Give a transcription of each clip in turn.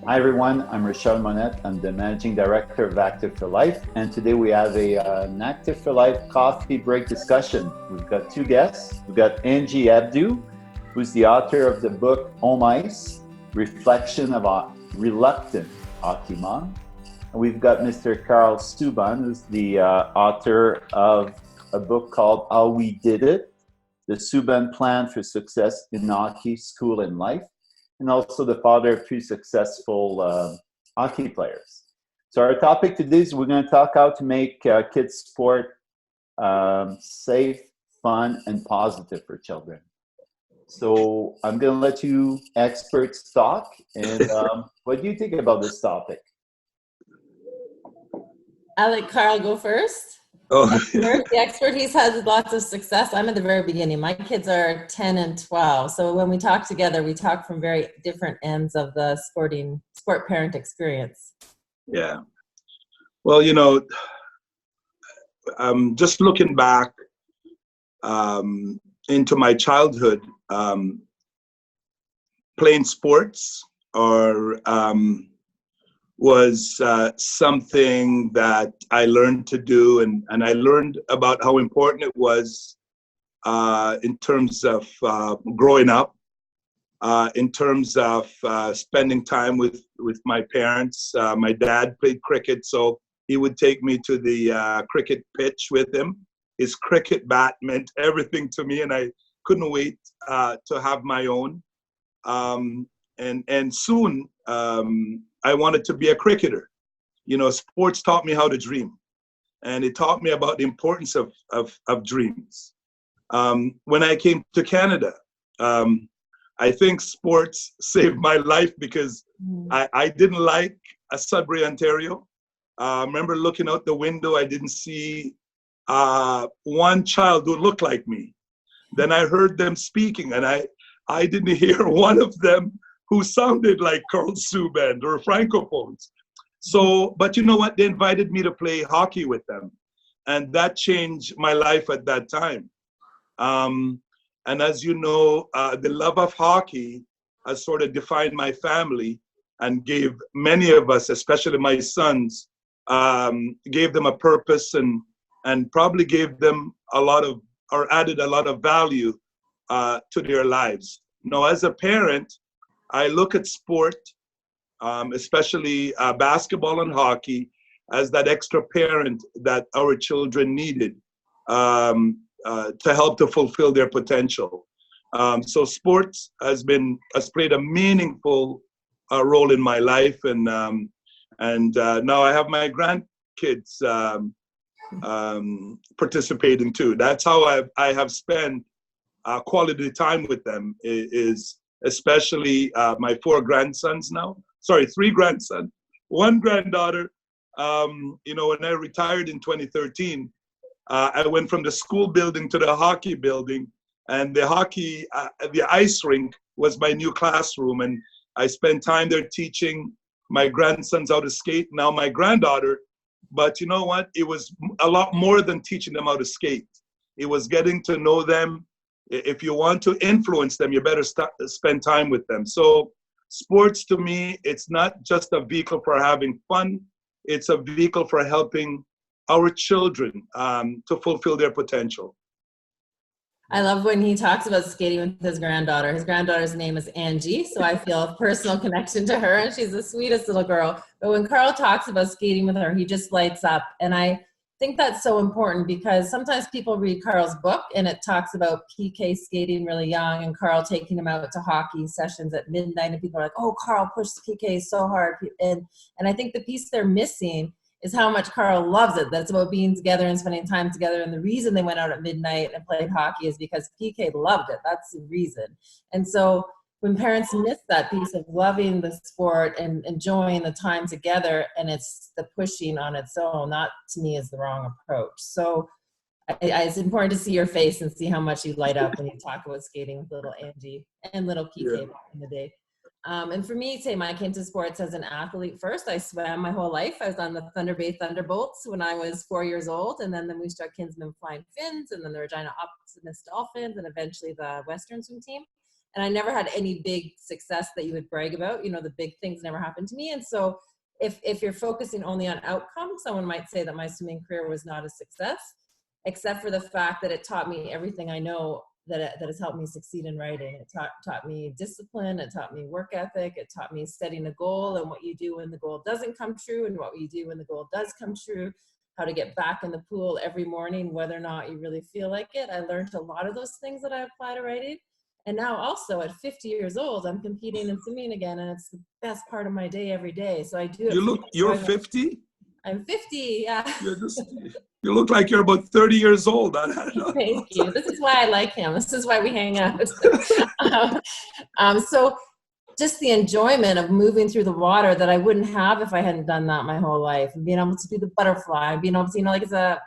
Hi everyone, I'm Rachel Monette. I'm the Managing Director of Active for Life, and today we have an Active for Life coffee break discussion. We've got two guests. We've got Angie Abdou, who's the author of the book Home Ice, Reflection of a Reluctant Hockey Mom. And we've got Mr. Karl Subban, who's the author of a book called How We Did It, the Subban Plan for Success in Hockey, School, and Life, and also the father of two successful hockey players. So our topic today is we're going to talk how to make kids' sport safe, fun, and positive for children. So I'm going to let you experts talk. And what do you think about this topic? I'll let Karl go first. Oh. The expert, he's had lots of success. I'm at the very beginning. My kids are 10 and 12. So when we talk together, we talk from very different ends of the sport parent experience. Yeah. Well, you know, just looking back into my childhood, playing sports was something that I learned to do, and I learned about how important it was in terms of growing up, in terms of spending time with my parents. My dad played cricket, so he would take me to the cricket pitch with him. His cricket bat meant everything to me, and I couldn't wait to have my own. And soon, I wanted to be a cricketer. You know, sports taught me how to dream, and it taught me about the importance of dreams. When I came to Canada, I think sports saved my life because I didn't like Sudbury, Ontario. I remember looking out the window, I didn't see one child who looked like me. Then I heard them speaking, and I didn't hear one of them who sounded like Karl Subban or Francophones. So, but you know what? They invited me to play hockey with them. And that changed my life at that time. And as you know, the love of hockey has sort of defined my family and gave many of us, especially my sons, gave them a purpose and probably gave them added a lot of value to their lives. Now, as a parent, I look at sport, especially basketball and hockey, as that extra parent that our children needed to help to fulfill their potential. So sports has played a meaningful role in my life, and now I have my grandkids participating too. That's how I have spent quality time with them, is especially my 4 grandsons now. Sorry, 3 grandsons, 1 granddaughter. You know, when I retired in 2013, I went from the school building to the hockey building, and the ice rink was my new classroom, and I spent time there teaching my grandsons how to skate, now my granddaughter. But you know what? It was a lot more than teaching them how to skate. It was getting to know them. If you want to influence them, you better spend time with them. So sports, to me, it's not just a vehicle for having fun. It's a vehicle for helping our children to fulfill their potential. I love when he talks about skating with his granddaughter. His granddaughter's name is Angie, so I feel a personal connection to her, and she's the sweetest little girl. But when Karl talks about skating with her, he just lights up. And I think that's so important because sometimes people read Karl's book and it talks about PK skating really young and Karl taking him out to hockey sessions at midnight, and people are like, oh, Karl pushed PK so hard. And I think the piece they're missing is how much Karl loves it. That's about being together and spending time together. And the reason they went out at midnight and played hockey is because PK loved it. That's the reason. And so when parents miss that piece of loving the sport and enjoying the time together, and it's the pushing on its own, that to me is the wrong approach. So it's important to see your face and see how much you light up when you talk about skating with little Angie and little PK back in the day. And for me, same, I came to sports as an athlete first. I swam my whole life. I was on the Thunder Bay Thunderbolts when I was 4 years old, and then the Moose Jaw Kinsmen Flying Finns, and then the Regina Optimus Dolphins, and eventually the Western swim team. And I never had any big success that you would brag about. You know, the big things never happened to me. And so if you're focusing only on outcome, someone might say that my swimming career was not a success, except for the fact that it taught me everything I know that has helped me succeed in writing. It taught me discipline. It taught me work ethic. It taught me setting a goal and what you do when the goal doesn't come true and what you do when the goal does come true, how to get back in the pool every morning, whether or not you really feel like it. I learned a lot of those things that I apply to writing. And now also at 50 years old, I'm competing in swimming again, and it's the best part of my day every day. So I do it. You're 50? I'm 50, yeah. You look like you're about 30 years old. Thank you. This is why I like him. This is why we hang out. So just the enjoyment of moving through the water that I wouldn't have if I hadn't done that my whole life, and being able to do the butterfly, being able to, you know, like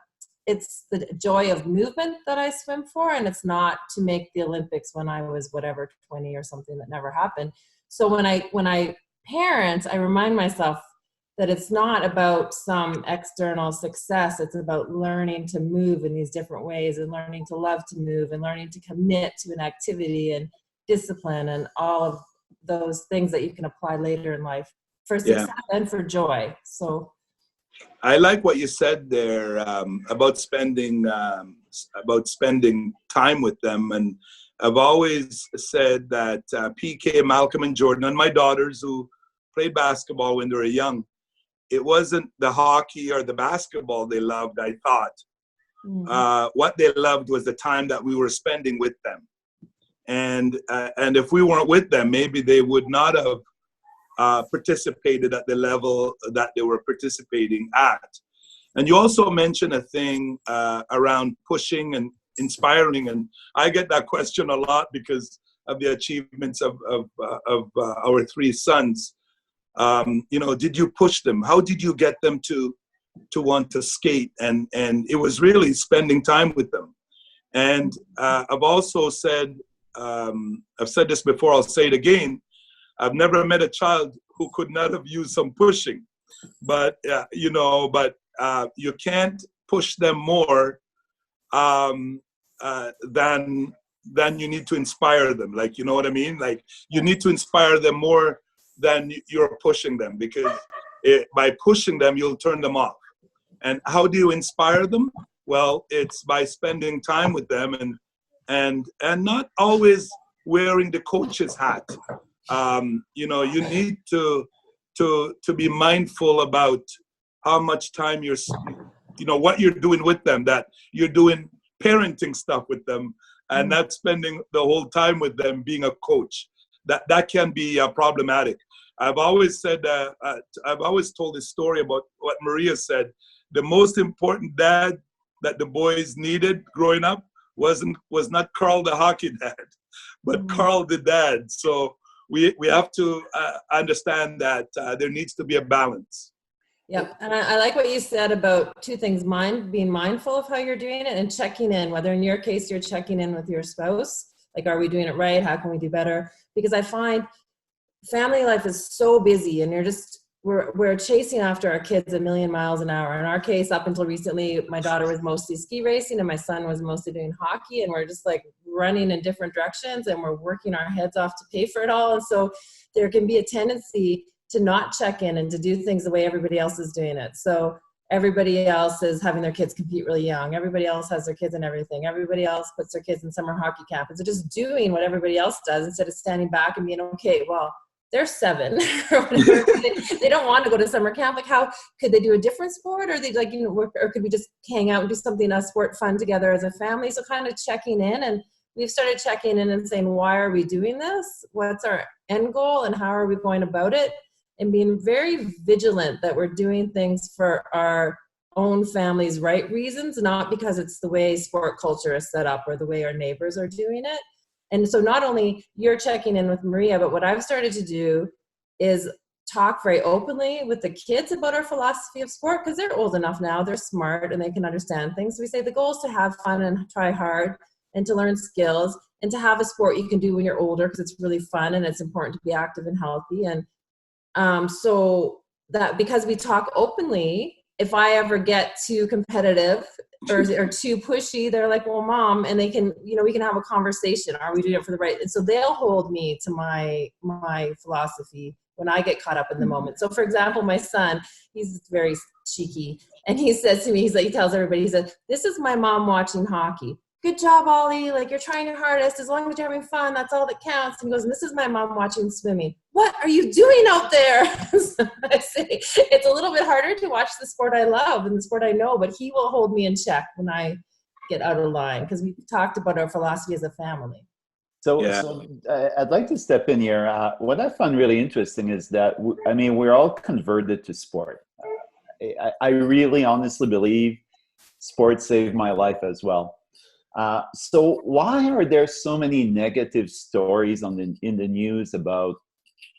it's the joy of movement that I swim for, and it's not to make the Olympics when I was whatever 20 or something that never happened. So when I parent, I remind myself that it's not about some external success. It's about learning to move in these different ways and learning to love to move and learning to commit to an activity and discipline and all of those things that you can apply later in life for success and for joy. So I like what you said there about spending time with them. And I've always said that PK, Malcolm, and Jordan, and my daughters who played basketball when they were young, it wasn't the hockey or the basketball they loved, I thought. Mm-hmm. What they loved was the time that we were spending with them. And if we weren't with them, maybe they would not have participated at the level that they were participating at. And you also mentioned a thing around pushing and inspiring. And I get that question a lot because of the achievements of our three sons. You know, did you push them? How did you get them to want to skate? And it was really spending time with them. And I've also said, I've said this before, I'll say it again, I've never met a child who could not have used some pushing. But, you know, you can't push them more than you need to inspire them. Like, you know what I mean? Like, you need to inspire them more than you're pushing them, because by pushing them, you'll turn them off. And how do you inspire them? Well, it's by spending time with them and not always wearing the coach's hat. You know, you need to be mindful about how much time you know, what you're doing with them, that you're doing parenting stuff with them and not spending the whole time with them being a coach. That can be problematic. I've always said, I've always told this story about what Maria said. The most important dad that the boys needed growing up was not Karl the hockey dad, but Karl the dad. So we have to understand that there needs to be a balance. Yep, and I like what you said about two things: being mindful of how you're doing it, and checking in. Whether in your case you're checking in with your spouse, like, are we doing it right? How can we do better? Because I find family life is so busy, and we're chasing after our kids a million miles an hour. In our case, up until recently, my daughter was mostly ski racing and my son was mostly doing hockey, and we're just like running in different directions and we're working our heads off to pay for it all. And so there can be a tendency to not check in and to do things the way everybody else is doing it. So everybody else is having their kids compete really young. Everybody else has their kids in everything. Everybody else puts their kids in summer hockey camp. And so just doing what everybody else does instead of standing back and being, okay, well, they're 7 or whatever. They don't want to go to summer camp. Like, how could they do a different sport? Or they like, you know, or could we just hang out and do something, a sport fun together as a family? So kind of checking in, and we've started checking in and saying, why are we doing this? What's our end goal and how are we going about it? And being very vigilant that we're doing things for our own family's right reasons, not because it's the way sport culture is set up or the way our neighbors are doing it. And so not only you're checking in with Maria, but what I've started to do is talk very openly with the kids about our philosophy of sport, because they're old enough now, they're smart, and they can understand things. So we say the goal is to have fun and try hard and to learn skills and to have a sport you can do when you're older, because it's really fun and it's important to be active and healthy. And so that because we talk openly if I ever get too competitive or too pushy, they're like, well, Mom, and they can, we can have a conversation. Are we doing it for the right? And so they'll hold me to my philosophy when I get caught up in the moment. So for example, my son, he's very cheeky, and he says to me, he tells everybody, he says, this is my mom watching hockey. Good job, Ollie. Like, you're trying your hardest. As long as you're having fun, that's all that counts. And he goes, and this is my mom watching swimming. What are you doing out there? So I say, it's a little bit harder to watch the sport I love and the sport I know, but he will hold me in check when I get out of line, because we talked about our philosophy as a family. So I'd like to step in here. What I find really interesting is that, we're all converted to sport. I really honestly believe sports saved my life as well. So why are there so many negative stories in the news about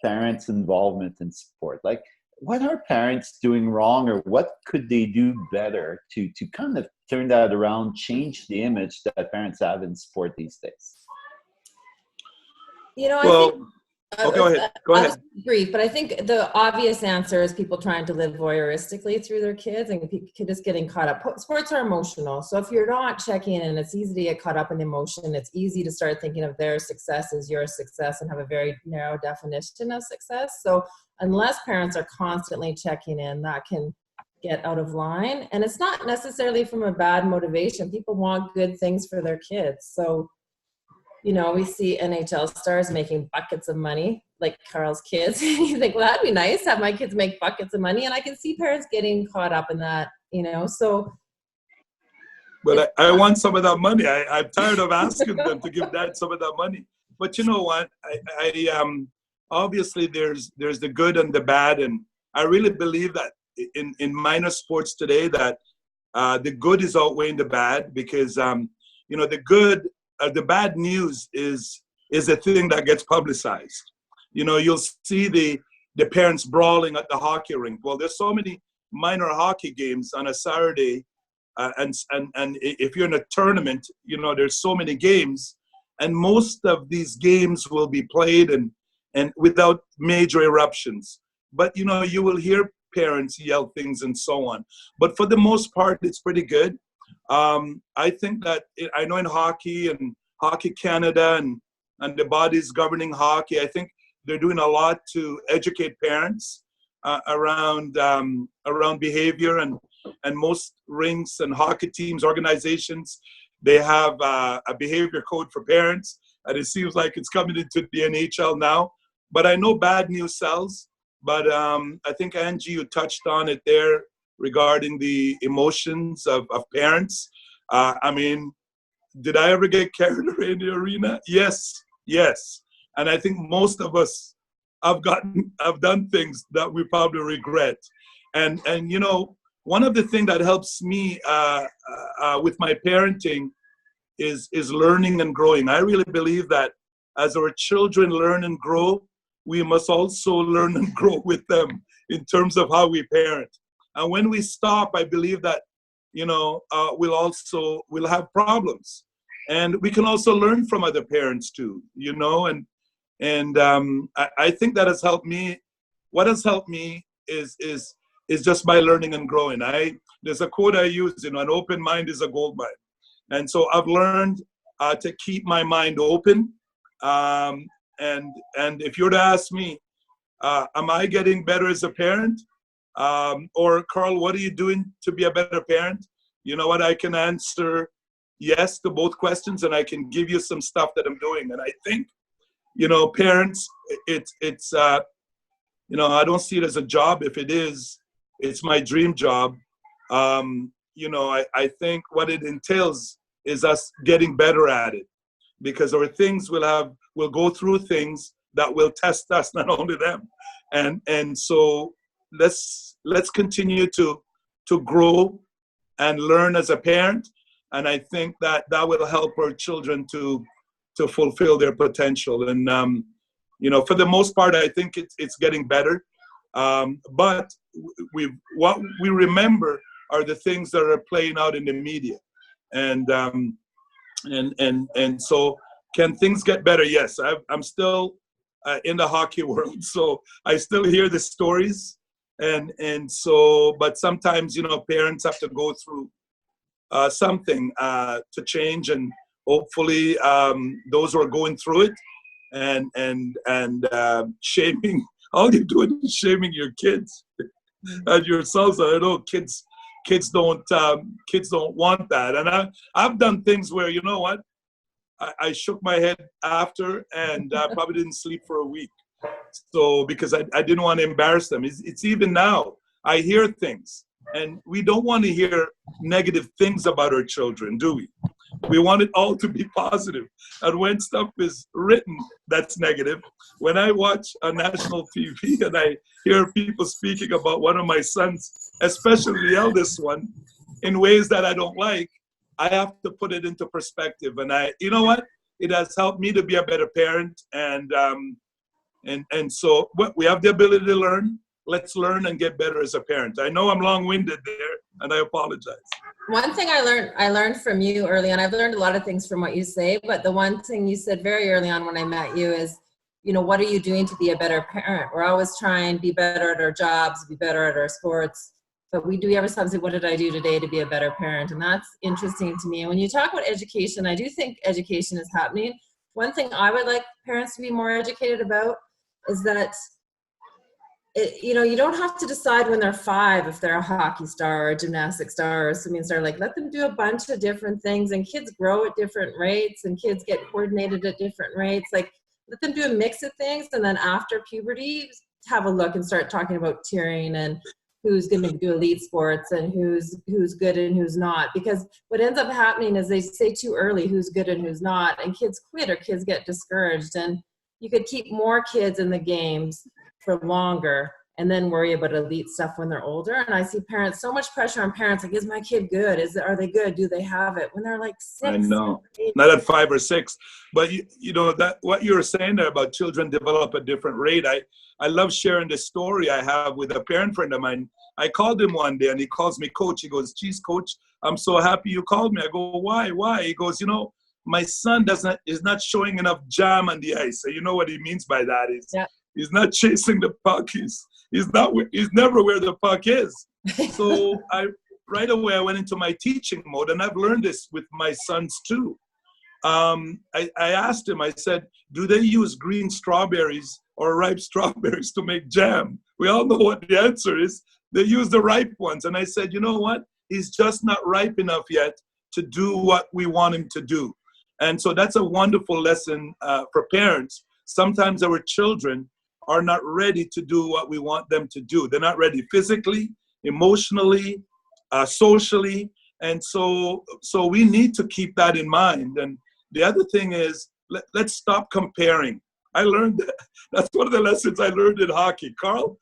parents' involvement in sport? Like, what are parents doing wrong, or what could they do better to kind of turn that around, change the image that parents have in sport these days? I think go ahead. I'll be brief, but I think the obvious answer is people trying to live voyeuristically through their kids and just getting caught up. Sports are emotional. So if you're not checking in, it's easy to get caught up in emotion. It's easy to start thinking of their success as your success and have a very narrow definition of success. So unless parents are constantly checking in, that can get out of line. And it's not necessarily from a bad motivation. People want good things for their kids. So we see NHL stars making buckets of money, like Karl's kids. You think, well, that'd be nice, have my kids make buckets of money. And I can see parents getting caught up in that, so. But I want some of that money. I'm tired of asking them to give Dad some of that money. But you know what? I obviously there's the good and the bad. And I really believe that in minor sports today that the good is outweighing the bad, because, the bad news is a thing that gets publicized. You'll see the parents brawling at the hockey rink. Well, there's so many minor hockey games on a Saturday, and if you're in a tournament, there's so many games, and most of these games will be played and without major eruptions. But you will hear parents yell things and so on. But for the most part, it's pretty good. I think that I know in hockey and Hockey Canada and the bodies governing hockey, I think they're doing a lot to educate parents around behavior, and most rinks and hockey teams, organizations, they have a behavior code for parents, and it seems like it's coming into the NHL now. But I know bad news sells. But I think, Angie, you touched on it there regarding the emotions of parents. Did I ever get carried away in the arena? Yes. And I think most of us have done things that we probably regret. And one of the things that helps me with my parenting is learning and growing. I really believe that as our children learn and grow, we must also learn and grow with them in terms of how we parent. And when we stop, I believe that, we'll have problems. And we can also learn from other parents too, and I think that has helped me. What has helped me is just by learning and growing. There's a quote I use, an open mind is a gold mine. And so I've learned to keep my mind open. And if you were to ask me, am I getting better as a parent? Or Karl, what are you doing to be a better parent? You know what? I can answer yes to both questions, and I can give you some stuff that I'm doing. And I think, parents, it's I don't see it as a job. If it is, it's my dream job. I think what it entails is us getting better at it, because our things we'll go through things that will test us, not only them. And so let's continue to grow and learn as a parent. And I think that will help our children to fulfill their potential. And, for the most part, I think it's getting better. But what we remember are the things that are playing out in the media. And so can things get better? Yes, I'm still in the hockey world. So I still hear the stories. And so, but sometimes, you know, parents have to go through something to change, and hopefully those who are going through it and shaming, all you're doing is shaming your kids and yourselves. I know kids don't want that. And I've done things where, you know what, I shook my head after, and I probably didn't sleep for a week. So because I didn't want to embarrass them. It's even now, I hear things, and we don't want to hear negative things about our children, do we? We want it all to be positive. And when stuff is written that's negative, when I watch a national TV and I hear people speaking about one of my sons, especially the eldest one, in ways that I don't like, I have to put it into perspective. And you know what? It has helped me to be a better parent. And so we have the ability to learn. Let's learn and get better as a parent. I know I'm long-winded there, and I apologize. One thing I learned from you early on, I've learned a lot of things from what you say, but the one thing you said very early on when I met you is, you know, what are you doing to be a better parent? We're always trying to be better at our jobs, be better at our sports, but we do ever sometimes say, what did I do today to be a better parent? And that's interesting to me. And when you talk about education, I do think education is happening. One thing I would like parents to be more educated about is that you know, you don't have to decide when they're 5 if they're a hockey star or a gymnastic star or a swimming star. Like, let them do a bunch of different things, and kids grow at different rates, and kids get coordinated at different rates. Like, let them do a mix of things, and then after puberty, have a look and start talking about tiering and who's going to do elite sports and who's good and who's not. Because what ends up happening is they say too early who's good and who's not, and kids quit or kids get discouraged. And you could keep more kids in the games for longer and then worry about elite stuff when they're older. And I see parents, so much pressure on parents, like, is my kid good? Are they good? Do they have it? When they're like 6. I know, not at 5 or 6, but you know, that what you were saying there about children develop at different rate. I love sharing this story I have with a parent friend of mine. I called him one day and he calls me coach. He goes, geez, coach, I'm so happy you called me. I go, why? He goes, you know, my son is not showing enough jam on the ice. So you know what he means by that is, yeah. He's not chasing the puck. He's never where the puck is. So right away I went into my teaching mode, and I've learned this with my sons too. I asked him, I said, do they use green strawberries or ripe strawberries to make jam? We all know what the answer is. They use the ripe ones. And I said, you know what? He's just not ripe enough yet to do what we want him to do. And so that's a wonderful lesson for parents. Sometimes our children are not ready to do what we want them to do. They're not ready physically, emotionally, socially. And so we need to keep that in mind. And the other thing is, let's stop comparing. I learned that. That's one of the lessons I learned in hockey. Karl,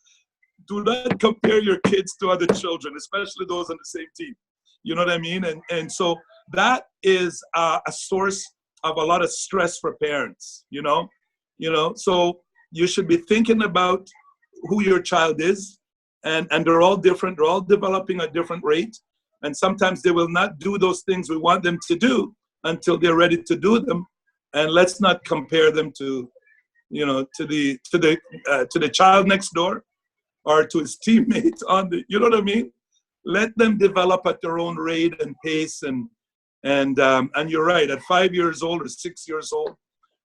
do not compare your kids to other children, especially those on the same team. You know what I mean? And so that is a source of a lot of stress for parents, you know? So you should be thinking about who your child is, and they're all different. They're all developing at different rate. And sometimes they will not do those things we want them to do until they're ready to do them. And let's not compare them to, you know, to the child next door or to his teammate you know what I mean? Let them develop at their own rate and pace. And you're right, at 5 years old or 6 years old,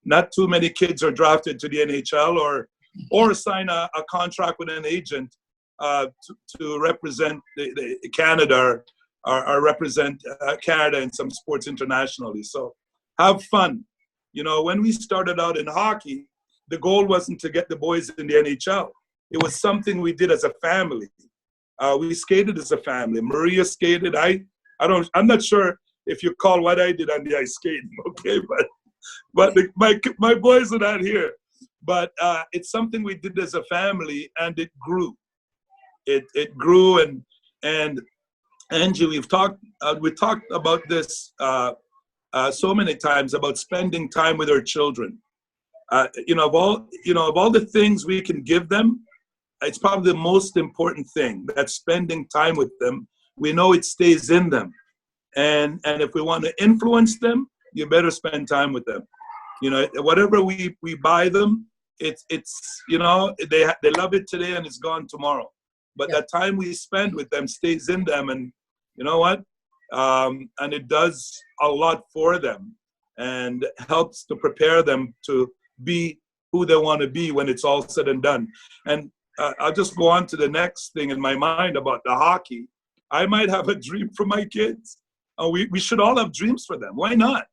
not too many kids are drafted to the NHL or sign a contract with an agent to represent the Canada or represent Canada in some sports internationally. So have fun. You know, when we started out in hockey, the goal wasn't to get the boys in the NHL. It was something we did as a family. We skated as a family. Maria skated. I'm not sure if you call what I did on the ice skating, okay? But my boys are not here. But it's something we did as a family, and it grew. It grew, and Angie, we talked about this so many times about spending time with our children. Of all the things we can give them, it's probably the most important thing. That spending time with them, we know it stays in them, and if we want to influence them, you better spend time with them. You know, whatever we buy them, it's they love it today and it's gone tomorrow. but that time we spend with them stays in them, and you know what? And it does a lot for them and helps to prepare them to be who they want to be when it's all said and done. And I'll just go on to the next thing in my mind about the hockey. I might have a dream for my kids. We should all have dreams for them. Why not?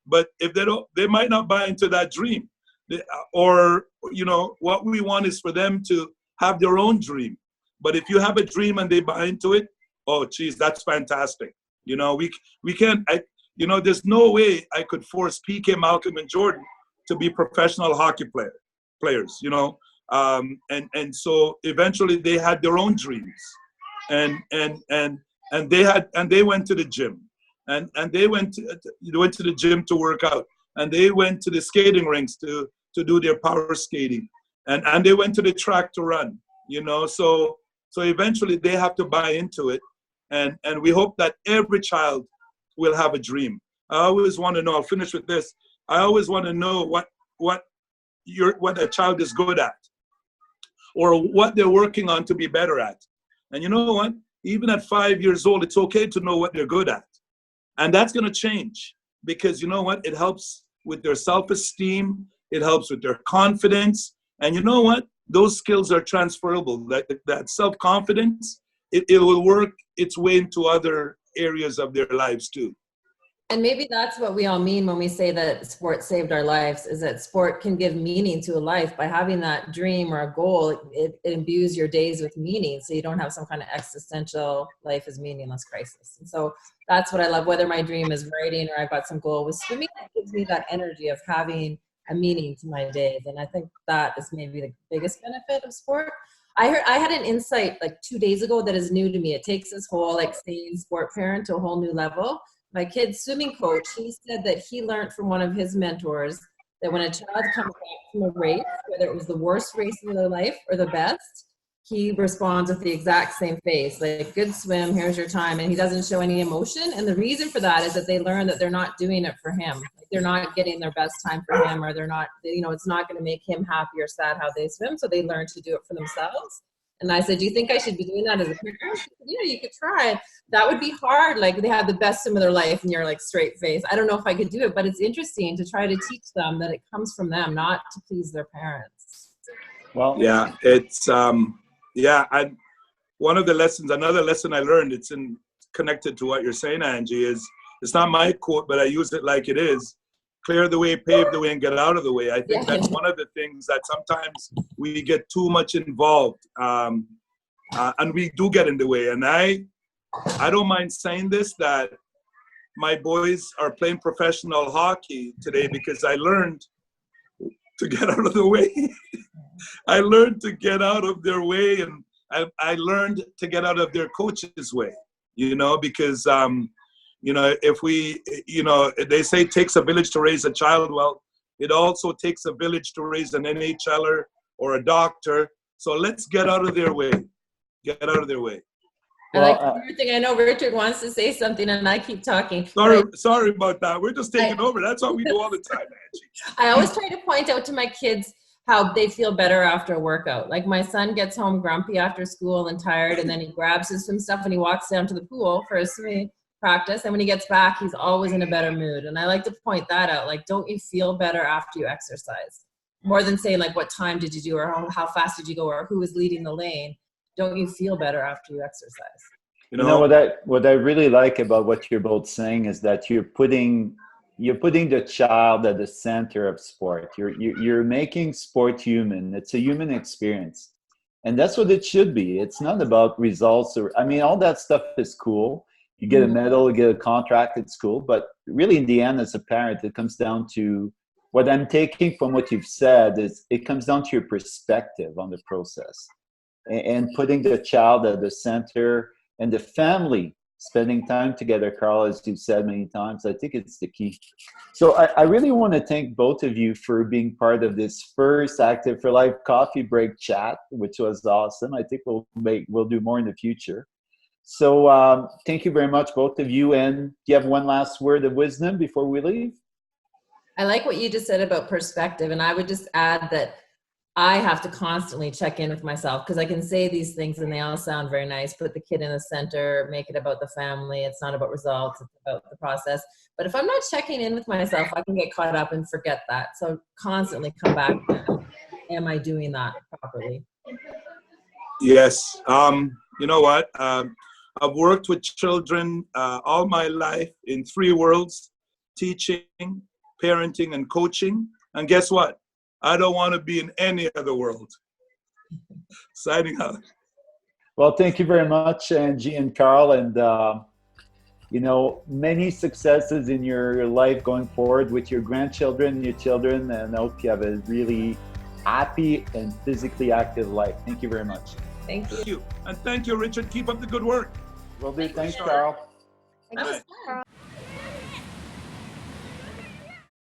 But if they don't, they might not buy into that dream. Or, you know, what we want is for them to have their own dream. But if you have a dream and they buy into it, oh, geez, that's fantastic. You know, we can't, you know, there's no way I could force PK, Malcolm, and Jordan to be professional hockey players, you know. And so eventually they had their own dreams. And they went to the gym. And they went to the gym to work out. And they went to the skating rinks to do their power skating. And they went to the track to run, you know. So eventually they have to buy into it. And we hope that every child will have a dream. I always want to know, I'll finish with this. I always want to know what a child is good at, or what they're working on to be better at. And you know what? Even at 5 years old, it's okay to know what they're good at. And that's going to change, because you know what? It helps with their self-esteem. It helps with their confidence. And you know what? Those skills are transferable. That self-confidence, it will work its way into other areas of their lives too. And maybe that's what we all mean when we say that sport saved our lives, is that sport can give meaning to a life. By having that dream or a goal, it imbues your days with meaning, so you don't have some kind of existential life is meaningless crisis. And so that's what I love, whether my dream is writing or I've got some goal with swimming, it gives me that energy of having a meaning to my days. And I think that is maybe the biggest benefit of sport. I had an insight like 2 days ago that is new to me. It takes this whole like sane sport parent to a whole new level. My kid's swimming coach, he said that he learned from one of his mentors that when a child comes back from a race, whether it was the worst race of their life or the best, he responds with the exact same face, like, good swim, here's your time. And he doesn't show any emotion. And the reason for that is that they learn that they're not doing it for him. Like, they're not getting their best time for him, or they're not, you know, it's not going to make him happy or sad how they swim. So they learn to do it for themselves. And I said, do you think I should be doing that as a parent? Said, yeah, you could try it. That would be hard. Like, they have the best swim of their life and you're like straight face. I don't know if I could do it, but it's interesting to try to teach them that it comes from them, not to please their parents. Well, yeah, it's, and one of the lessons, another lesson I learned, it's connected to what you're saying, Angie, is, it's not my quote, but I use it like it is. Clear the way, pave the way, and get out of the way. I think that's one of the things that sometimes we get too much involved, and we do get in the way. And I don't mind saying this, that my boys are playing professional hockey today because I learned to get out of the way. I learned to get out of their way, and I learned to get out of their coach's way, you know, because you know, if we, you know, they say it takes a village to raise a child. Well, it also takes a village to raise an NHLer or a doctor. So let's get out of their way. Get out of their way. I like everything. I know Richard wants to say something and I keep talking. Sorry about that. We're just taking over. That's what we do all the time, Angie. I always try to point out to my kids how they feel better after a workout. Like, my son gets home grumpy after school and tired, and then he grabs his swim stuff and he walks down to the pool for his swimming practice, and when he gets back, he's always in a better mood. And I like to point that out, like, don't you feel better after you exercise? More than saying like, what time did you do, or how fast did you go, or who was leading the lane? Don't you feel better after you exercise? You know what I really like about what you're both saying is that you're putting the child at the center of sport. You're making sport human. It's a human experience, and that's what it should be. It's not about results, or, I mean, all that stuff is cool. You get a medal, you get a contract, it's cool. But really, in the end, as a parent, it comes down to what I'm taking from what you've said is it comes down to your perspective on the process, and putting the child at the center, and the family spending time together, Karl, as you've said many times. I think it's the key. So I really want to thank both of you for being part of this first Active for Life coffee break chat, which was awesome. I think we'll do more in the future. So thank you very much, both of you. And do you have one last word of wisdom before we leave? I like what you just said about perspective. And I would just add that I have to constantly check in with myself because I can say these things and they all sound very nice. Put the kid in the center, make it about the family. It's not about results, it's about the process. But if I'm not checking in with myself, I can get caught up and forget that. So constantly come back to, am I doing that properly? Yes. You know what? I've worked with children all my life in 3 worlds, teaching, parenting, and coaching. And guess what? I don't want to be in any other world. Signing out. Well, thank you very much, Angie and Karl, and you know, many successes in your life going forward with your grandchildren and your children, and I hope you have a really happy and physically active life. Thank you very much. Thank you. Thank you. And thank you, Richard. Keep up the good work. Well do. Thanks, Karl. Thanks, Karl.